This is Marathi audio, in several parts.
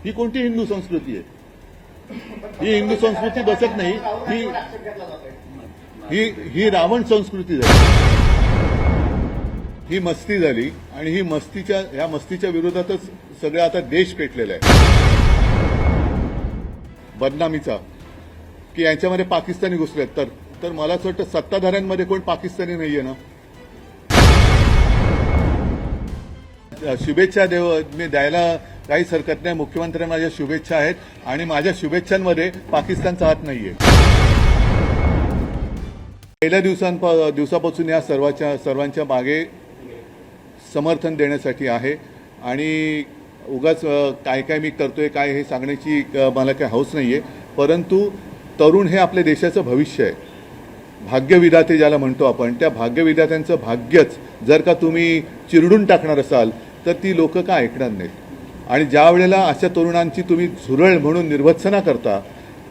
ही कोणती हिंदू संस्कृती आहे? ही हिंदू संस्कृती बसत नाही. ही रावण संस्कृती झाली. ही मस्ती झाली आणि ही ह्या मस्तीच्या विरोधातच सगळं आता देश पेटलेला आहे. बदनामीचा की यांच्यामध्ये पाकिस्तानी घुसलेत. तर मला असं वाटतं सत्ताधाऱ्यांमध्ये कोण पाकिस्तानी नाहीये ना. शुभेच्छा मी द्यायला काहीच हरकत नाही. मुख्यमंत्र्यांना माझ्या शुभेच्छा आहेत आणि माझ्या शुभेच्छांमध्ये पाकिस्तानचा हात नाहीये. पहिल्या दिवसापासून या सर्वांच्या मागे समर्थन देण्यासाठी आहे आणि उगाच काय मी करतोय काय हे सांगण्याची मला काही हौस नाहीये. परंतु तरुण हे आपल्या देशाचं भविष्य आहे. भाग्यविधाते ज्याला म्हणतो आपण, त्या भाग्यविधात्यांचं भाग्यच जर का तुम्ही चिरडून टाकणार असाल तर ती लोक का ऐकणार नाहीत. आणि ज्या वेळेला अशा तरुणांची तुम्ही झुरळ म्हणून निर्भत्सना करता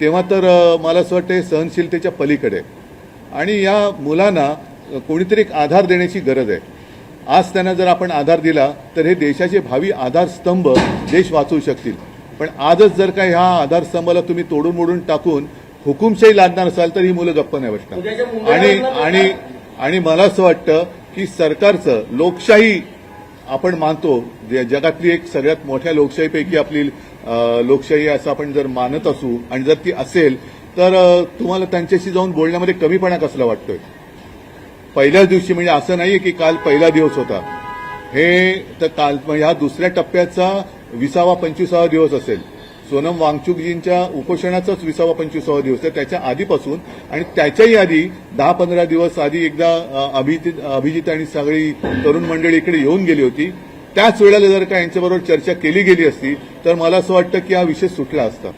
तेव्हा तर मला असं वाटतं हे सहनशीलतेच्या पलीकडे. आणि या मुलांना कोणीतरी एक आधार देण्याची गरज आहे. आज त्यांना जर आपण आधार दिला तर हे देशाचे भावी आधारस्तंभ देश वाचवू शकतील. पण आजच जर का ह्या आधारस्तंभाला तुम्ही तोडून मोडून टाकून हुकुमशाही लादणार असाल तर ही मुलं गप्प नाही बसणार. आणि मला असं वाटतं की सरकारचं लोकशाही आपण मानतो, जगातली एक सगळ्यात मोठ्या लोकशाहीपैकी आपली लोकशाही असं आपण जर मानत असू आणि जर ती असेल तर तुम्हाला त्यांच्याशी जाऊन बोलण्यामध्ये कमीपणा कसला वाटतोय? पहिल्याच दिवशी म्हणजे असं नाहीये की काल पहिला दिवस होता. हे तर काल ह्या दुसऱ्या टप्प्याचा 20वा-25वा दिवस असेल. सोनम वांगचुकजींच्या उपोषणाचाच 20वा-25वा दिवस आहे. त्याच्या आधीपासून आणि त्याच्याही आधी 10-15 दिवस आधी एकदा अभिजित आणि सगळी तरुण मंडळी इकडे येऊन गेली होती. त्याच वेळेला जर का यांच्याबरोबर चर्चा केली गेली असती तर मला असं वाटतं की हा विषय सुटला असता.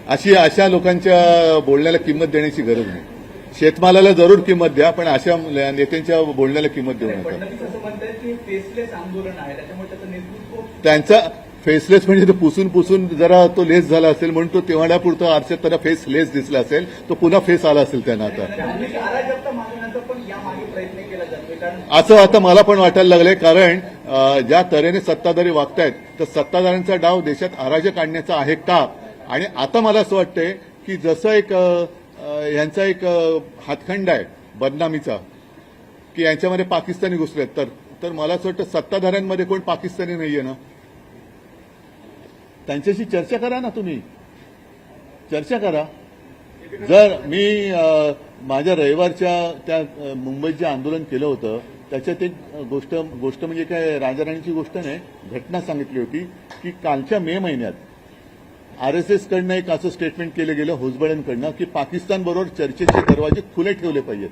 अशा लोकांच्या बोलण्याला किंमत देण्याची गरज नाही. शेतमालाला जरूर किंमत द्या पण अशा नेत्यांच्या बोलण्याला किंमत देऊ नका. त्यांचा फेसलेस म्हणजे तो पुसून जरा तो लेस झाला असेल म्हणून तो तेवढ्यापुरता आरशात त्याला फेसलेस दिसला असेल. तो पुन्हा फेस आला असेल त्यांना आता. असं आता मला पण वाटायला लागलंय. कारण ज्या तऱ्हेने सत्ताधारी वागतायत तर सत्ताधाऱ्यांचा डाव देशात अराजक आणण्याचा आहे का? आणि आता मला असं वाटतंय की जसं यांचा एक हातखंडा आहे बदनामीचा की यांच्यामध्ये पाकिस्तानी घुसलेत. तर मला असं वाटतं सत्ताधाऱ्यांमध्ये कोण पाकिस्तानी नाहीये ना. त्यांच्याशी चर्चा करा ना. तुम्ही चर्चा करा. जर मी माझ्या रविवारच्या त्या मुंबईत जे आंदोलन केलं होतं त्याच्यात एक गोष्ट म्हणजे काय राजाराणीची गोष्ट नाही, घटना सांगितली होती की कालच्या मे महिन्यात आरएसएसकडनं एक असं स्टेटमेंट केलं गेलं हुजबळांकडनं की पाकिस्तानबरोबर चर्चेचे दरवाजे खुले ठेवले पाहिजेत.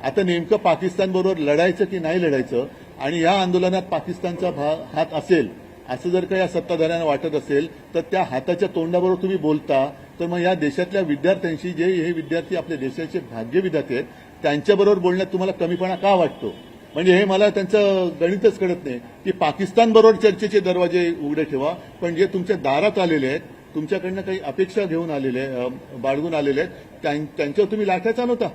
आता नेमकं पाकिस्तानबरोबर लढायचं की नाही लढायचं आणि या आंदोलनात पाकिस्तानचा हात असेल असं जर का या सत्ताधाऱ्यांना वाटत असेल तर त्या हाताच्या तोंडाबरोबर तुम्ही बोलता तर मग या देशातल्या विद्यार्थ्यांशी जे हे विद्यार्थी आपल्या देशाचे भाग्यविधाते आहेत त्यांच्याबरोबर बोलण्यात तुम्हाला कमीपणा का वाटतो? म्हणजे हे मला त्यांचं गणितच कळत नाही की पाकिस्तानबरोबर चर्चेचे दरवाजे उघडे ठेवा पण जे तुमच्या दारात आलेले आहेत, तुमच्याकडनं काही अपेक्षा घेऊन आलेले बाळगून आलेले आहेत त्यांच्यावर तुम्ही लाठ्या चालवता.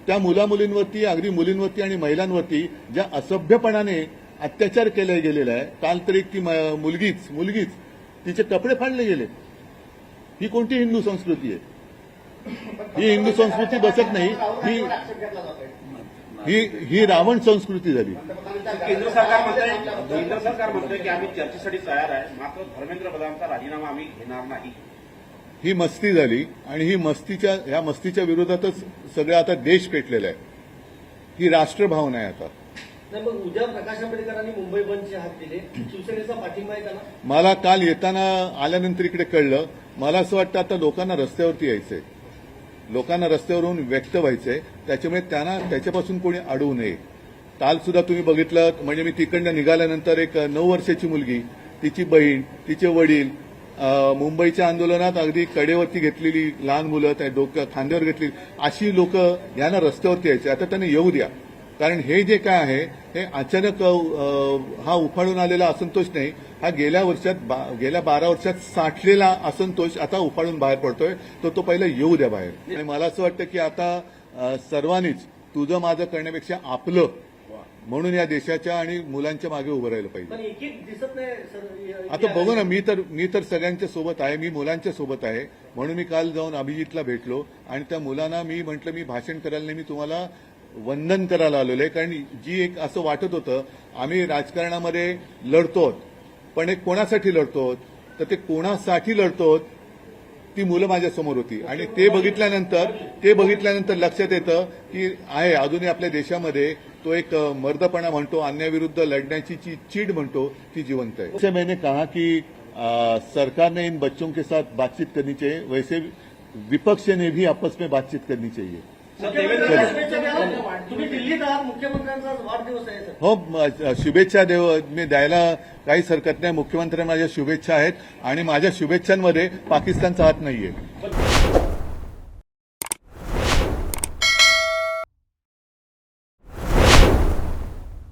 त्या मुलामुलींवरती, अगदी मुलींवरती आणि महिलांवरती ज्या असभ्यपणाने अत्याचार केला गेलेला आहे. काल तर एक ती मुलगीच तिचे कपडे फाडले गेले. ही कोणती हिंदू संस्कृती आहे? ही हिंदू संस्कृती बसत नाही. ही रावण संस्कृती झाली. केंद्र सरकार म्हणतंय की आम्ही चर्चेसाठी तयार आहे, मात्र धर्मेंद्र प्रधानचा राजीनामा आम्ही घेणार नाही. ही मस्ती झाली आणि ह्या मस्तीच्या विरोधातच सगळं आता देश पेटलेला आहे. ही राष्ट्रभावना आहे आता. उद्या प्रकाश आंबेडकरांनी मुंबई बंदचे हात दिले, शिवसेनेचा पाठिंबा आहे त्याला? मला काल येताना आल्यानंतर इकडे कळलं. मला असं वाटतं आता लोकांना रस्त्यावरती यायचंय, लोकांना रस्त्यावरून व्यक्त व्हायचंय. त्याच्यामुळे त्यांना त्याच्यापासून कोणी अडवू नये. काल सुद्धा तुम्ही बघितलं म्हणजे मी तिकडनं निघाल्यानंतर एक 9 वर्षाची मुलगी, तिची बहीण, तिचे वडील, मुंबईच्या आंदोलनात अगदी कडेवरती घेतलेली लहान मुलं, त्या खांद्यावर घेतली अशी लोक यांना रस्त्यावरती यायचे. आता त्यांना येऊ द्या. कारण हे जे काय आहे हे अचानक हा उफाळून आलेला असंतोष नाही. हा गेल्या 12 वर्षात साठलेला असंतोष आता उफाळून बाहेर पडतोय. तो पहिला येऊ द्या बाहेर. आणि मला असं वाटतं की आता सर्वांनीच तुझं माझं करण्यापेक्षा आपलं म्हणून या देशाच्या आणि मुलांच्या मागे उभं राहिलं पाहिजे. पण एक एक दिसत नाही सर. आता बघू ना, मी तर सगळ्यांच्या सोबत आहे, मी मुलांच्या सोबत आहे. म्हणून मी काल जाऊन अभिजितला भेटलो आणि त्या मुलांना मी म्हटलं मी भाषण करायला नाही, मी तुम्हाला वंदन करायला आलेलो आहे. कारण जी एक असं वाटत होतं आम्ही राजकारणामध्ये लढतो, पण एक कोणासाठी लढतो, तर ते कोणासाठी लढतो ती मुलं माझ्या समोर होती. आणि ते बघितल्यानंतर लक्षात येतं की आहे अजूनही आपल्या देशामध्ये तो एक मर्दपणा म्हणतो, अन्यायाविरुद्ध लढण्याची जी चीड म्हणतो ती जिवंत है. जैसे मैंने कहा कि सरकार ने इन बच्चों के साथ बातचीत करनी चाहिए, वैसे विपक्ष ने भी आपस में बातचीत करनी चाहिए. तुम्ही दिल्लीत आहात, मुख्यमंत्र्यांचा वाढदिवस आहे सर. हो, शुभेच्छा मी द्यायला काहीच हरकत नाही. मुख्यमंत्र्यांना माझ्या शुभेच्छा आहेत आणि माझ्या शुभेच्छांमध्ये पाकिस्तानचा हात नाहीये.